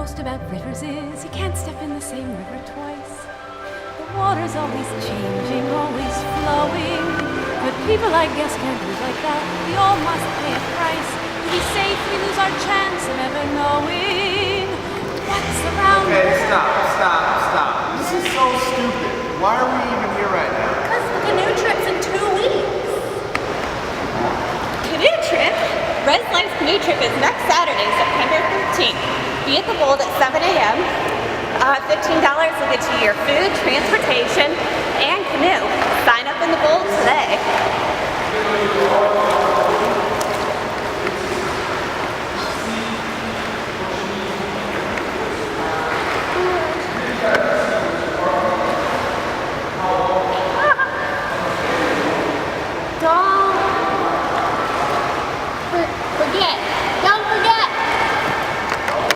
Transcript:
most about rivers is you can't step in the same river twice. The water's always changing, always flowing. But people, I guess, can't live like that. We all must pay a price. To be safe, we lose our chance of ever knowing what's around. Okay, stop. This is so stupid. Why are we even here right now? Because the canoe trip's in 2 weeks. Canoe trip? Res Life's canoe trip is next Saturday, September 13th. Be at the Bold at 7 a.m. $15 will get you your food, transportation, and canoe. Sign up in the Bold today. Dawn.